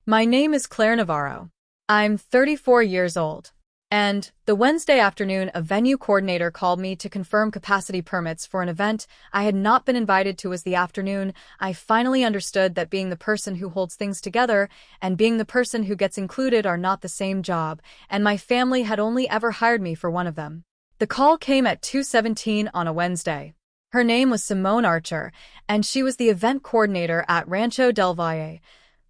My name is Claire Navarro. I'm 34 years old. And the Wednesday afternoon, a venue coordinator called me to confirm capacity permits for an event I had not been invited to. As the afternoon, I finally understood that being the person who holds things together and being the person who gets included are not the same job, and my family had only ever hired me for one of them. The call came at 2:17 on a Wednesday. Her name was Simone Archer, and she was the event coordinator at Rancho del Valle,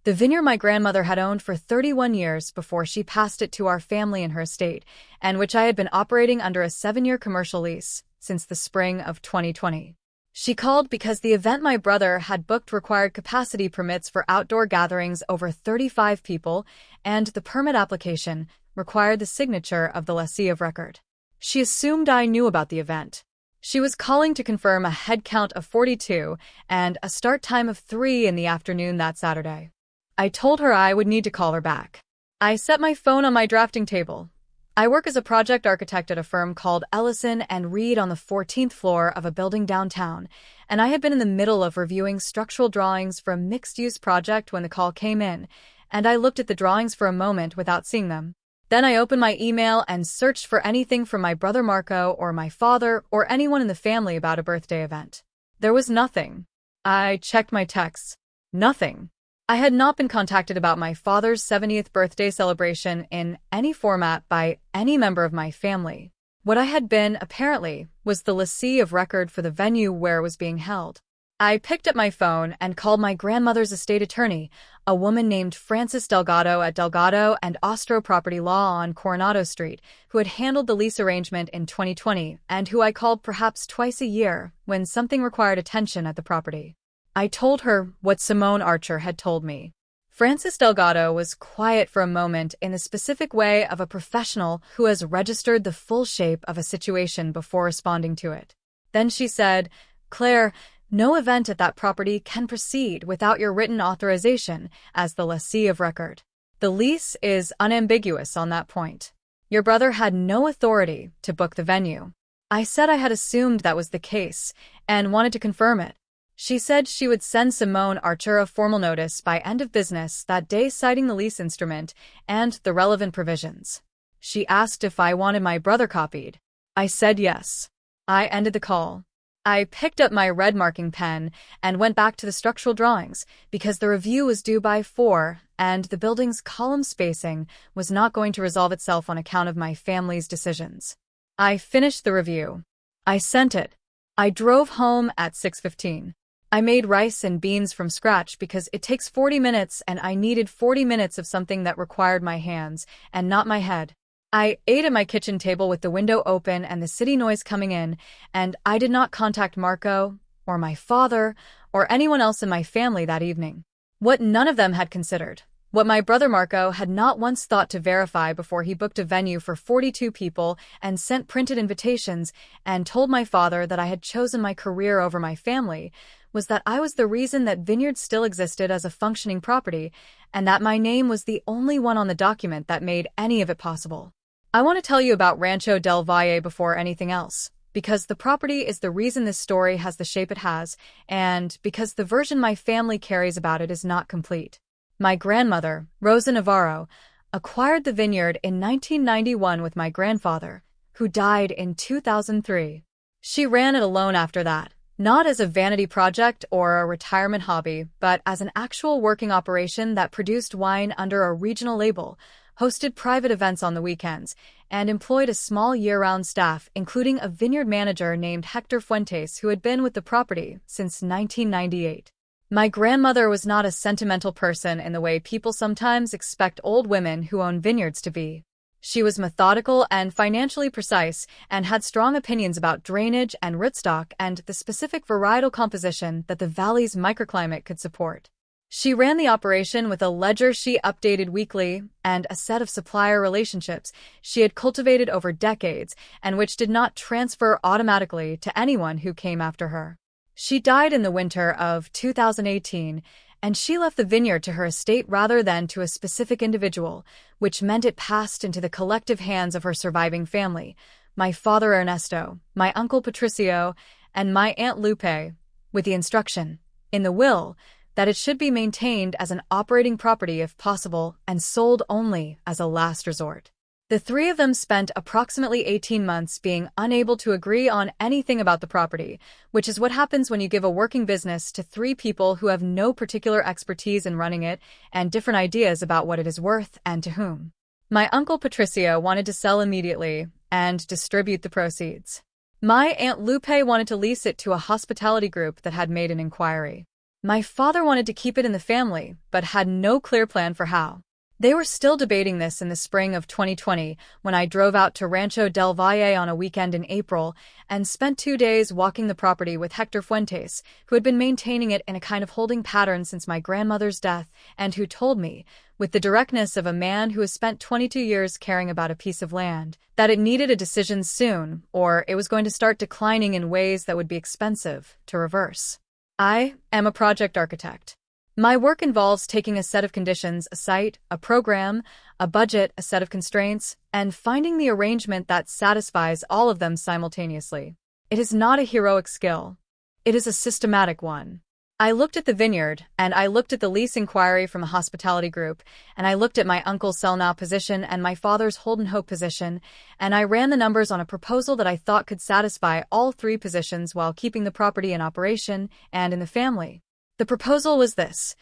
the vineyard my grandmother had owned for 31 years before she passed it to our family in her estate, and which I had been operating under a 7-year commercial lease since the spring of 2020. She called because the event my brother had booked required capacity permits for outdoor gatherings over 35 people, and the permit application required the signature of the lessee of record. She assumed I knew about the event. She was calling to confirm a head count of 42 and a start time of 3 in the afternoon that Saturday. I told her I would need to call her back. I set my phone on my drafting table. I work as a project architect at a firm called Ellison and Reed on the 14th floor of a building downtown, and I had been in the middle of reviewing structural drawings for a mixed-use project when the call came in, and I looked at the drawings for a moment without seeing them. Then I opened my email and searched for anything from my brother Marco or my father or anyone in the family about a birthday event. There was nothing. I checked my texts. Nothing. I had not been contacted about my father's 70th birthday celebration in any format by any member of my family. What I had been, apparently, was the lessee of record for the venue where it was being held. I picked up my phone and called my grandmother's estate attorney, a woman named Frances Delgado at Delgado and Ostro Property Law on Coronado Street, who had handled the lease arrangement in 2020 and who I called perhaps twice a year when something required attention at the property. I told her what Simone Archer had told me. Frances Delgado was quiet for a moment in the specific way of a professional who has registered the full shape of a situation before responding to it. Then she said, "Claire, no event at that property can proceed without your written authorization as the lessee of record. The lease is unambiguous on that point. Your brother had no authority to book the venue." I said I had assumed that was the case and wanted to confirm it. She said she would send Simone Archer a formal notice by end of business that day citing the lease instrument and the relevant provisions. She asked if I wanted my brother copied. I said yes. I ended the call. I picked up my red marking pen and went back to the structural drawings because the review was due by 4 and the building's column spacing was not going to resolve itself on account of my family's decisions. I finished the review. I sent it. I drove home at 6:15. I made rice and beans from scratch because it takes 40 minutes and I needed 40 minutes of something that required my hands and not my head. I ate at my kitchen table with the window open and the city noise coming in, and I did not contact Marco or my father or anyone else in my family that evening. What none of them had considered, what my brother Marco had not once thought to verify before he booked a venue for 42 people and sent printed invitations and told my father that I had chosen my career over my family, was that I was the reason that Vineyard still existed as a functioning property, and that my name was the only one on the document that made any of it possible. I want to tell you about Rancho del Valle before anything else, because the property is the reason this story has the shape it has, and because the version my family carries about it is not complete. My grandmother, Rosa Navarro, acquired the vineyard in 1991 with my grandfather, who died in 2003. She ran it alone after that. Not as a vanity project or a retirement hobby, but as an actual working operation that produced wine under a regional label, hosted private events on the weekends, and employed a small year-round staff, including a vineyard manager named Hector Fuentes who had been with the property since 1998. My grandmother was not a sentimental person in the way people sometimes expect old women who own vineyards to be. She was methodical and financially precise and had strong opinions about drainage and rootstock and the specific varietal composition that the valley's microclimate could support. She ran the operation with a ledger she updated weekly and a set of supplier relationships she had cultivated over decades and which did not transfer automatically to anyone who came after her. She died in the winter of 2018, and she left the vineyard to her estate rather than to a specific individual, which meant it passed into the collective hands of her surviving family, my father Ernesto, my uncle Patricio, and my aunt Lupe, with the instruction, in the will, that it should be maintained as an operating property if possible and sold only as a last resort. The three of them spent approximately 18 months being unable to agree on anything about the property, which is what happens when you give a working business to three people who have no particular expertise in running it and different ideas about what it is worth and to whom. My uncle Patricio wanted to sell immediately and distribute the proceeds. My Aunt Lupe wanted to lease it to a hospitality group that had made an inquiry. My father wanted to keep it in the family, but had no clear plan for how. They were still debating this in the spring of 2020 when I drove out to Rancho del Valle on a weekend in April and spent 2 days walking the property with Hector Fuentes, who had been maintaining it in a kind of holding pattern since my grandmother's death and who told me, with the directness of a man who has spent 22 years caring about a piece of land, that it needed a decision soon or it was going to start declining in ways that would be expensive to reverse. I am a project architect. My work involves taking a set of conditions, a site, a program, a budget, a set of constraints, and finding the arrangement that satisfies all of them simultaneously. It is not a heroic skill. It is a systematic one. I looked at the Vineyard, and I looked at the lease inquiry from a hospitality group, and I looked at my uncle's sell now position and my father's hold and hope position, and I ran the numbers on a proposal that I thought could satisfy all three positions while keeping the property in operation and in the family. The proposal was this.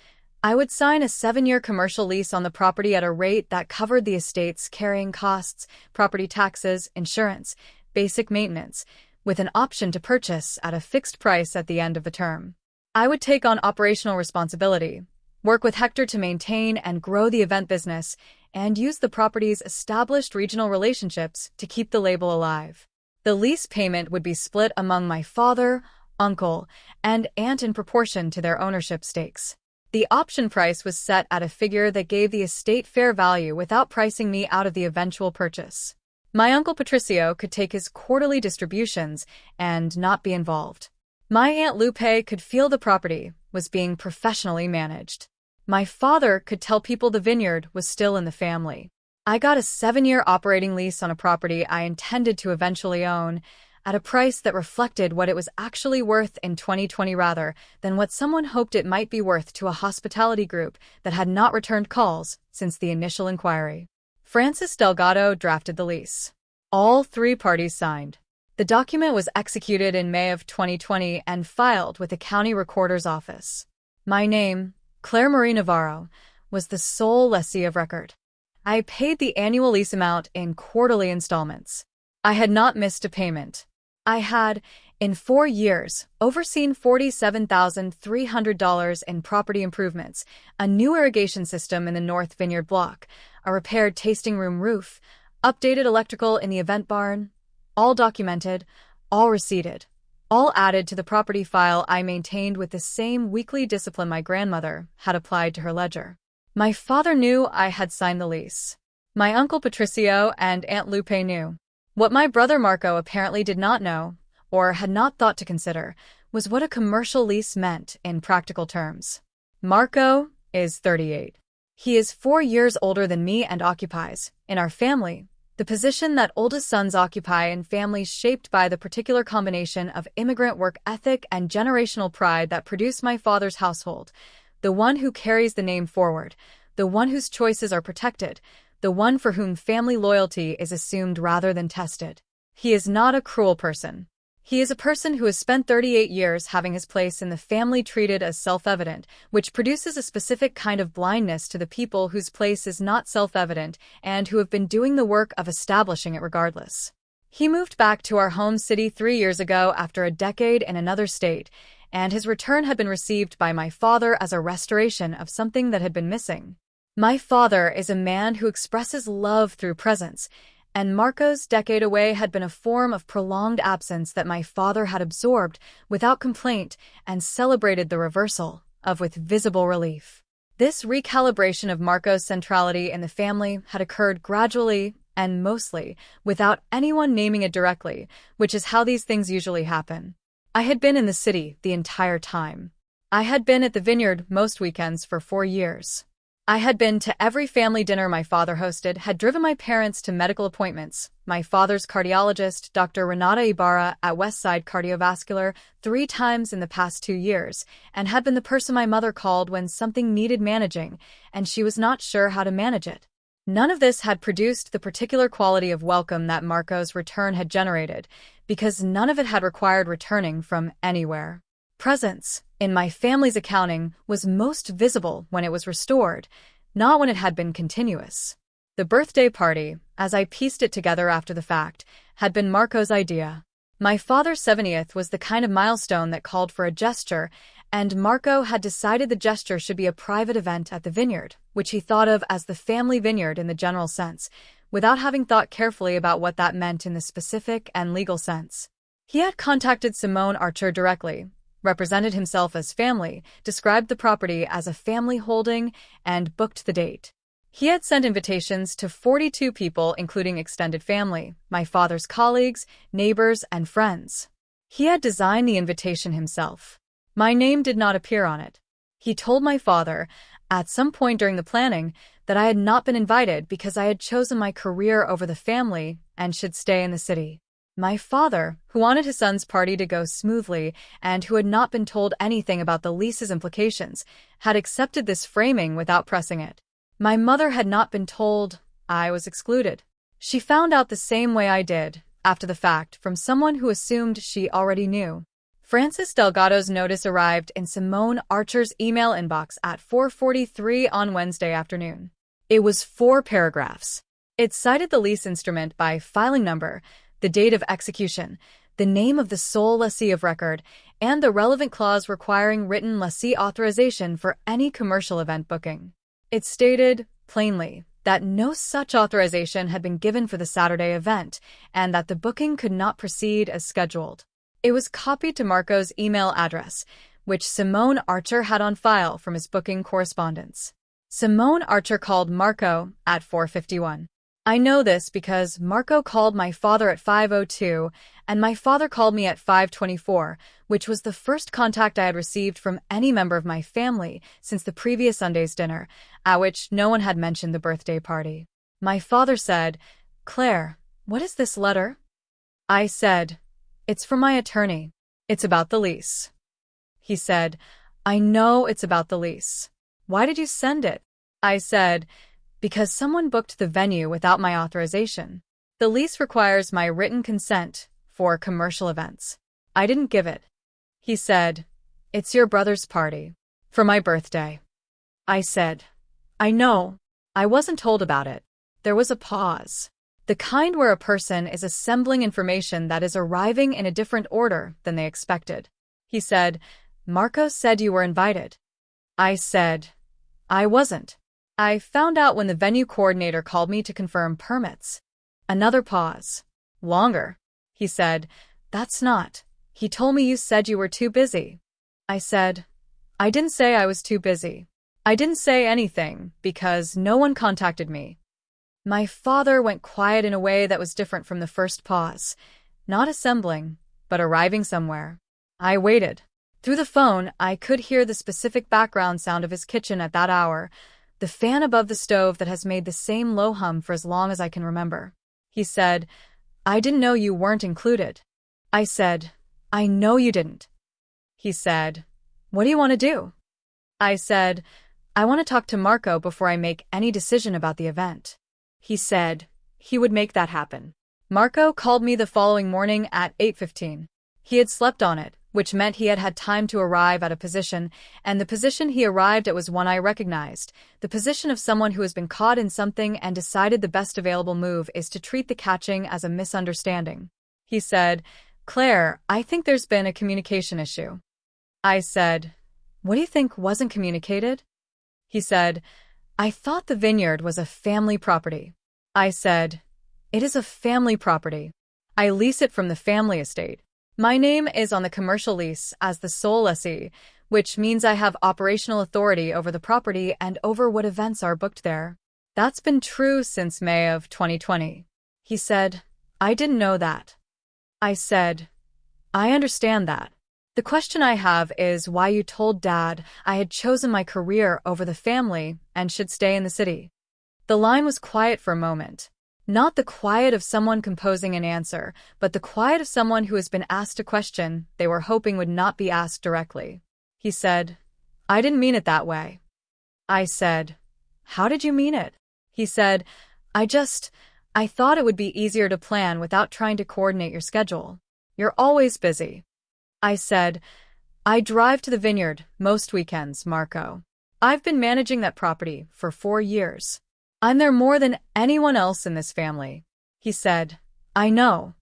I would sign a 7-year commercial lease on the property at a rate that covered the estate's carrying costs, property taxes, insurance, basic maintenance, with an option to purchase at a fixed price at the end of the term. I would take on operational responsibility, work with Hector to maintain and grow the event business, and use the property's established regional relationships to keep the label alive. The lease payment would be split among my father, uncle, and aunt in proportion to their ownership stakes. The option price was set at a figure that gave the estate fair value without pricing me out of the eventual purchase. My uncle Patricio could take his quarterly distributions and not be involved. My Aunt Lupe could feel the property was being professionally managed. My father could tell people the Vineyard was still in the family. I got a 7-year operating lease on a property I intended to eventually own, at a price that reflected what it was actually worth in 2020 rather than what someone hoped it might be worth to a hospitality group that had not returned calls since the initial inquiry. Francis Delgado drafted the lease. All three parties signed. The document was executed in May of 2020 and filed with the county recorder's office. My name, Claire Marie Navarro, was the sole lessee of record. I paid the annual lease amount in quarterly installments. I had not missed a payment. I had, in 4 years, overseen $47,300 in property improvements, a new irrigation system in the North Vineyard block, a repaired tasting room roof, updated electrical in the event barn, all documented, all receipted, all added to the property file I maintained with the same weekly discipline my grandmother had applied to her ledger. My father knew I had signed the lease. My uncle Patricio and Aunt Lupe knew. What my brother Marco apparently did not know, or had not thought to consider, was what a commercial lease meant in practical terms. Marco is 38. He is 4 years older than me and occupies, in our family, the position that oldest sons occupy in families shaped by the particular combination of immigrant work ethic and generational pride that produced my father's household, the one who carries the name forward, the one whose choices are protected, the one for whom family loyalty is assumed rather than tested. He is not a cruel person. He is a person who has spent 38 years having his place in the family treated as self-evident, which produces a specific kind of blindness to the people whose place is not self-evident and who have been doing the work of establishing it regardless. He moved back to our home city 3 years ago after a decade in another state, and his return had been received by my father as a restoration of something that had been missing. My father is a man who expresses love through presence, and Marco's decade away had been a form of prolonged absence that my father had absorbed without complaint and celebrated the reversal of with visible relief. This recalibration of Marco's centrality in the family had occurred gradually and mostly without anyone naming it directly, which is how these things usually happen. I had been in the city the entire time. I had been at the Vineyard most weekends for 4 years. I had been to every family dinner my father hosted, had driven my parents to medical appointments. My father's cardiologist, Dr. Renata Ibarra at Westside Cardiovascular, 3 times in the past 2 years, and had been the person my mother called when something needed managing, and she was not sure how to manage it. None of this had produced the particular quality of welcome that Marco's return had generated, because none of it had required returning from anywhere. Presence, in my family's accounting, was most visible when it was restored, not when it had been continuous. The birthday party, as I pieced it together after the fact, had been Marco's idea. My father's 70th was the kind of milestone that called for a gesture, and Marco had decided the gesture should be a private event at the Vineyard, which he thought of as the family vineyard in the general sense, without having thought carefully about what that meant in the specific and legal sense. He had contacted Simone Archer directly, represented himself as family, described the property as a family holding, and booked the date. He had sent invitations to 42 people, including extended family, my father's colleagues, neighbors, and friends. He had designed the invitation himself. My name did not appear on it. He told my father, at some point during the planning, that I had not been invited because I had chosen my career over the family and should stay in the city. My father, who wanted his son's party to go smoothly and who had not been told anything about the lease's implications, had accepted this framing without pressing it. My mother had not been told. I was excluded. She found out the same way I did, after the fact, from someone who assumed she already knew. Francis Delgado's notice arrived in Simone Archer's email inbox at 4:43 on Wednesday afternoon. It was 4 paragraphs. It cited the lease instrument by filing number, the date of execution, the name of the sole lessee of record, and the relevant clause requiring written lessee authorization for any commercial event booking. It stated, plainly, that no such authorization had been given for the Saturday event, and that the booking could not proceed as scheduled. It was copied to Marco's email address, which Simone Archer had on file from his booking correspondence. Simone Archer called Marco at 4:51. I know this because Marco called my father at 5:02, and my father called me at 5:24, which was the first contact I had received from any member of my family since the previous Sunday's dinner, at which no one had mentioned the birthday party. My father said, "Claire, what is this letter?" I said, "It's from my attorney. It's about the lease." He said, "I know it's about the lease. Why did you send it?" I said, "Because someone booked the venue without my authorization. The lease requires my written consent for commercial events. I didn't give it." He said, "It's your brother's party. For my birthday." I said, "I know. I wasn't told about it." There was a pause. The kind where a person is assembling information that is arriving in a different order than they expected. He said, "Marco said you were invited." I said, "I wasn't. I found out when the venue coordinator called me to confirm permits." Another pause. Longer. He said, "That's not. He told me you said you were too busy." I said, "I didn't say I was too busy. I didn't say anything because no one contacted me." My father went quiet in a way that was different from the first pause, not assembling, but arriving somewhere. I waited. Through the phone, I could hear the specific background sound of his kitchen at that hour, the fan above the stove that has made the same low hum for as long as I can remember. He said, "I didn't know you weren't included." I said, "I know you didn't." He said, "What do you want to do?" I said, "I want to talk to Marco before I make any decision about the event." He said he would make that happen. Marco called me the following morning at 8:15. He had slept on it, which meant he had had time to arrive at a position, and the position he arrived at was one I recognized, the position of someone who has been caught in something and decided the best available move is to treat the catching as a misunderstanding. He said, "Claire, I think there's been a communication issue." I said, "What do you think wasn't communicated?" He said, "I thought the vineyard was a family property." I said, "It is a family property. I lease it from the family estate. My name is on the commercial lease as the sole lessee, which means I have operational authority over the property and over what events are booked there. That's been true since May of 2020. He said, "I didn't know that." I said, "I understand that. The question I have is why you told Dad I had chosen my career over the family and should stay in the city. The line was quiet for a moment. Not the quiet of someone composing an answer, but the quiet of someone who has been asked a question they were hoping would not be asked directly. He said, "I didn't mean it that way." I said, "How did you mean it?" He said, I thought it would be easier to plan without trying to coordinate your schedule. You're always busy." I said, "I drive to the Vineyard most weekends, Marco. I've been managing that property for 4 years. I'm there more than anyone else in this family." He said, "I know."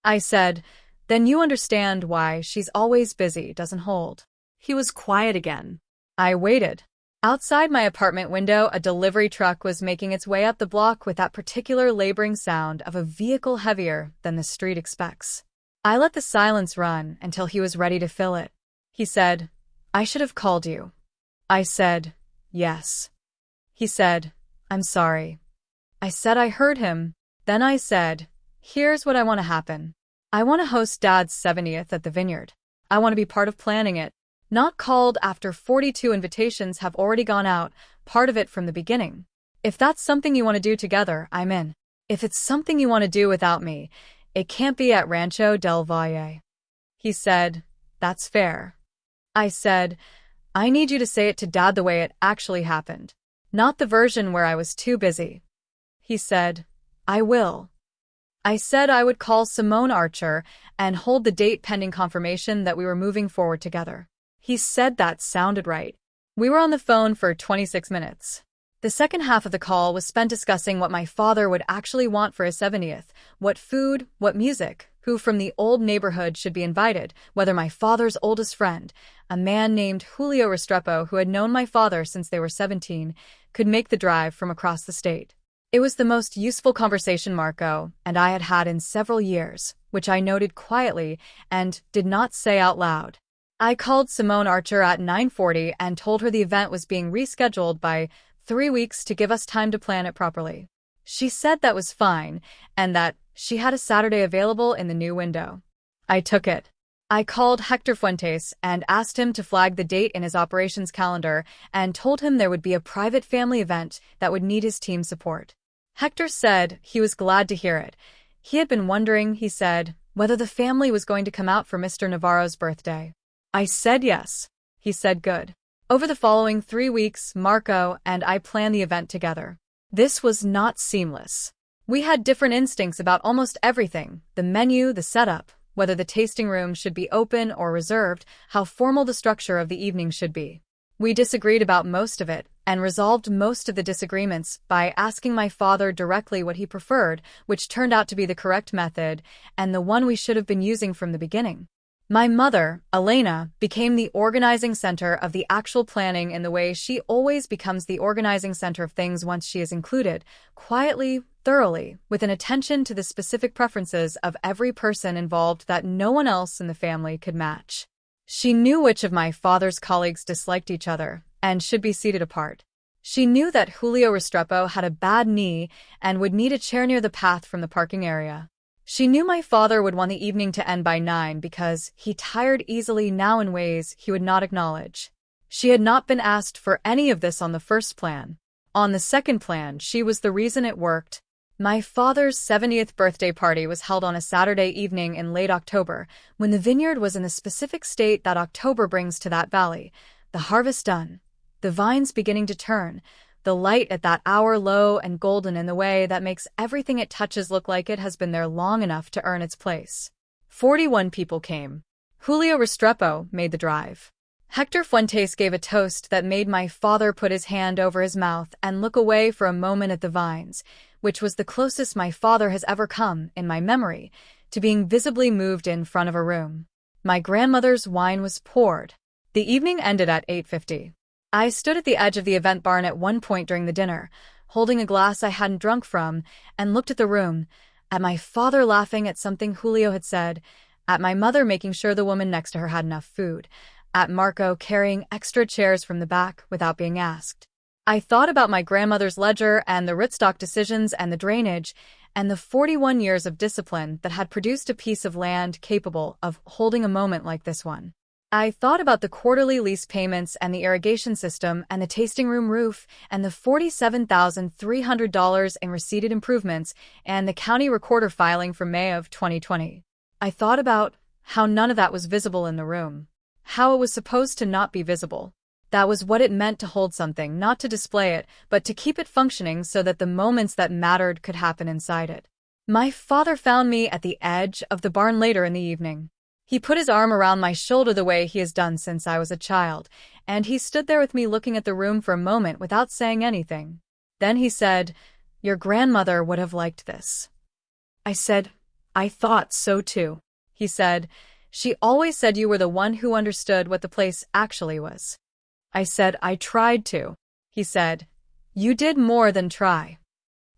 I said, "Then you understand why she's always busy doesn't hold." He was quiet again. I waited. Outside my apartment window, a delivery truck was making its way up the block with that particular laboring sound of a vehicle heavier than the street expects. I let the silence run until he was ready to fill it. He said, "I should have called you." I said, "Yes." He said, "I'm sorry." I said I heard him. Then I said, "Here's what I want to happen. I want to host Dad's 70th at the Vineyard. I want to be part of planning it. Not called after 42 invitations have already gone out, part of it from the beginning. If that's something you want to do together, I'm in. If it's something you want to do without me, it can't be at Rancho del Valle." He said, "That's fair." I said, "I need you to say it to Dad the way it actually happened, not the version where I was too busy." He said, "I will." I said I would call Simone Archer and hold the date pending confirmation that we were moving forward together. He said that sounded right. We were on the phone for 26 minutes. The second half of the call was spent discussing what my father would actually want for his 70th, what food, what music, who from the old neighborhood should be invited, whether my father's oldest friend, a man named Julio Restrepo who had known my father since they were 17, could make the drive from across the state. It was the most useful conversation Marco and I had had in several years, which I noted quietly and did not say out loud. I called Simone Archer at 9:40 and told her the event was being rescheduled by 3 weeks to give us time to plan it properly. She said that was fine and that she had a Saturday available in the new window. I took it. I called Hector Fuentes and asked him to flag the date in his operations calendar and told him there would be a private family event that would need his team support. Hector said he was glad to hear it. He had been wondering, he said, whether the family was going to come out for Mr. Navarro's birthday. I said yes. He said good. Over the following 3 weeks, Marco and I planned the event together. This was not seamless. We had different instincts about almost everything: the menu, the setup, whether the tasting room should be open or reserved, how formal the structure of the evening should be. We disagreed about most of it, and resolved most of the disagreements by asking my father directly what he preferred, which turned out to be the correct method, and the one we should have been using from the beginning. My mother, Elena, became the organizing center of the actual planning in the way she always becomes the organizing center of things once she is included, quietly, thoroughly, with an attention to the specific preferences of every person involved that no one else in the family could match. She knew which of my father's colleagues disliked each other and should be seated apart. She knew that Julio Restrepo had a bad knee and would need a chair near the path from the parking area. She knew my father would want the evening to end by 9 because he tired easily now in ways he would not acknowledge. She had not been asked for any of this on the first plan. On the second plan, she was the reason it worked. My father's 70th birthday party was held on a Saturday evening in late October, when the vineyard was in the specific state that October brings to that valley, the harvest done, the vines beginning to turn, the light at that hour low and golden in the way that makes everything it touches look like it has been there long enough to earn its place. 41 people came. Julio Restrepo made the drive. Hector Fuentes gave a toast that made my father put his hand over his mouth and look away for a moment at the vines, which was the closest my father has ever come, in my memory, to being visibly moved in front of a room. My grandmother's wine was poured. The evening ended at 8:50. I stood at the edge of the event barn at one point during the dinner, holding a glass I hadn't drunk from, and looked at the room, at my father laughing at something Julio had said, at my mother making sure the woman next to her had enough food, at Marco carrying extra chairs from the back without being asked. I thought about my grandmother's ledger and the rootstock decisions and the drainage, and the 41 years of discipline that had produced a piece of land capable of holding a moment like this one. I thought about the quarterly lease payments and the irrigation system and the tasting room roof and the $47,300 in receipted improvements and the county recorder filing from May of 2020. I thought about how none of that was visible in the room, how it was supposed to not be visible. That was what it meant to hold something, not to display it, but to keep it functioning so that the moments that mattered could happen inside it. My father found me at the edge of the barn later in the evening. He put his arm around my shoulder the way he has done since I was a child, and he stood there with me looking at the room for a moment without saying anything. Then he said, "Your grandmother would have liked this." I said, "I thought so too." He said, "She always said you were the one who understood what the place actually was." I said, "I tried to." He said, "You did more than try."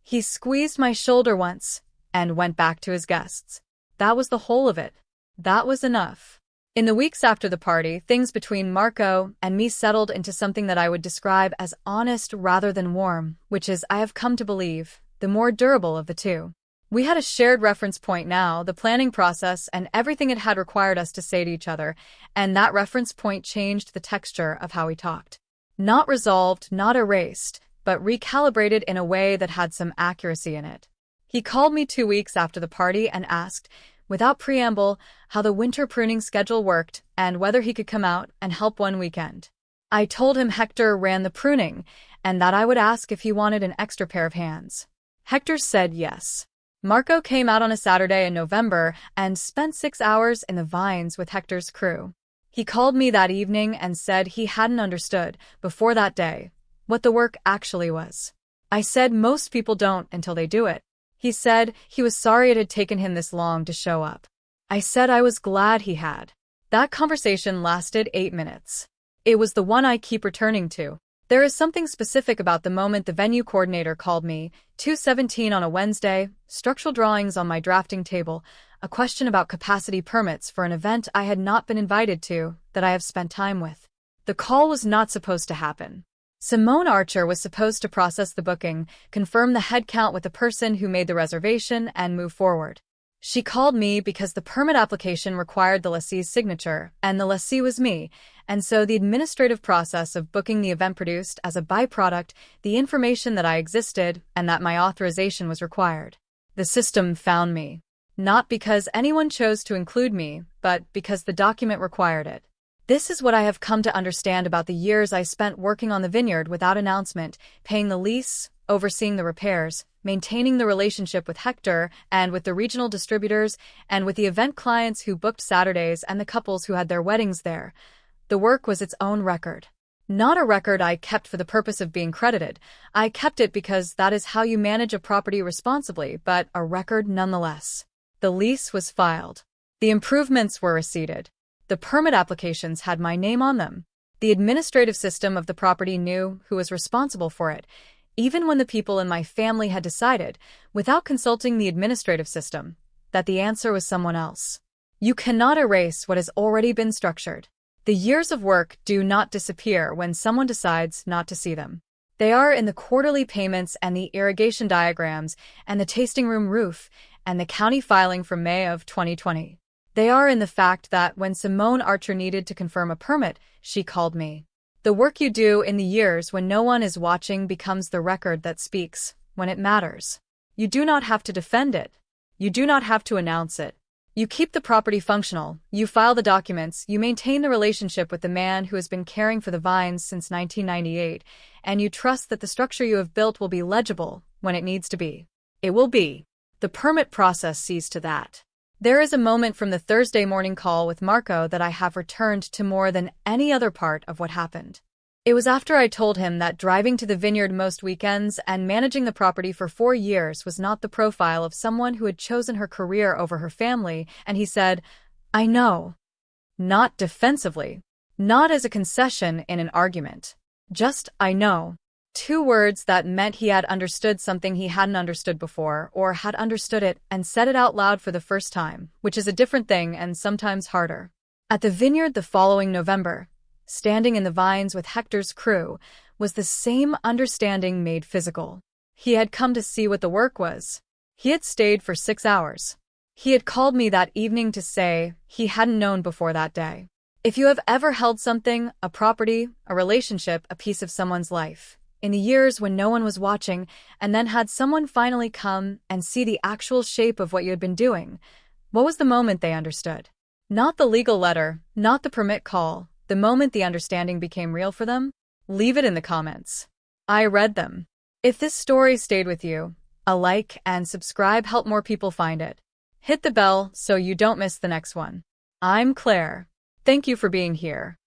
He squeezed my shoulder once and went back to his guests. That was the whole of it. That was enough. In the weeks after the party, things between Marco and me settled into something that I would describe as honest rather than warm, which is, I have come to believe, the more durable of the two. We had a shared reference point now, the planning process and everything it had required us to say to each other, and that reference point changed the texture of how we talked. Not resolved, not erased, but recalibrated in a way that had some accuracy in it. He called me 2 weeks after the party and asked, without preamble, how the winter pruning schedule worked and whether he could come out and help one weekend. I told him Hector ran the pruning and that I would ask if he wanted an extra pair of hands. Hector said yes. Marco came out on a Saturday in November and spent 6 hours in the vines with Hector's crew. He called me that evening and said he hadn't understood, before that day, what the work actually was. I said most people don't until they do it. He said he was sorry it had taken him this long to show up. I said I was glad he had. That conversation lasted 8 minutes. It was the one I keep returning to. There is something specific about the moment the venue coordinator called me, 2:17 on a Wednesday, structural drawings on my drafting table, a question about capacity permits for an event I had not been invited to, that I have spent time with. The call was not supposed to happen. Simone Archer was supposed to process the booking, confirm the head count with the person who made the reservation, and move forward. She called me because the permit application required the lessee's signature, and the lessee was me, and so the administrative process of booking the event produced as a byproduct the information that I existed and that my authorization was required. The system found me. Not because anyone chose to include me, but because the document required it. This is what I have come to understand about the years I spent working on the vineyard without announcement, paying the lease, overseeing the repairs, maintaining the relationship with Hector and with the regional distributors and with the event clients who booked Saturdays and the couples who had their weddings there. The work was its own record. Not a record I kept for the purpose of being credited. I kept it because that is how you manage a property responsibly, but a record nonetheless. The lease was filed. The improvements were receipted. The permit applications had my name on them. The administrative system of the property knew who was responsible for it, even when the people in my family had decided, without consulting the administrative system, that the answer was someone else. You cannot erase what has already been structured. The years of work do not disappear when someone decides not to see them. They are in the quarterly payments and the irrigation diagrams and the tasting room roof and the county filing from May of 2020. They are in the fact that when Simone Archer needed to confirm a permit, she called me. The work you do in the years when no one is watching becomes the record that speaks, when it matters. You do not have to defend it. You do not have to announce it. You keep the property functional, you file the documents, you maintain the relationship with the man who has been caring for the vines since 1998, and you trust that the structure you have built will be legible when it needs to be. It will be. The permit process sees to that. There is a moment from the Thursday morning call with Marco that I have returned to more than any other part of what happened. It was after I told him that driving to the vineyard most weekends and managing the property for 4 years was not the profile of someone who had chosen her career over her family, and he said, "I know." Not defensively. Not as a concession in an argument. Just, "I know." 2 words that meant he had understood something he hadn't understood before, or had understood it and said it out loud for the first time, which is a different thing and sometimes harder. At the vineyard the following November, standing in the vines with Hector's crew, was the same understanding made physical. He had come to see what the work was. He had stayed for 6 hours. He had called me that evening to say he hadn't known before that day. If you have ever held something, a property, a relationship, a piece of someone's life, in the years when no one was watching, and then had someone finally come and see the actual shape of what you had been doing, what was the moment they understood? Not the legal letter, not the permit call, the moment the understanding became real for them? Leave it in the comments. I read them. If this story stayed with you, a like and subscribe help more people find it. Hit the bell so you don't miss the next one. I'm Claire. Thank you for being here.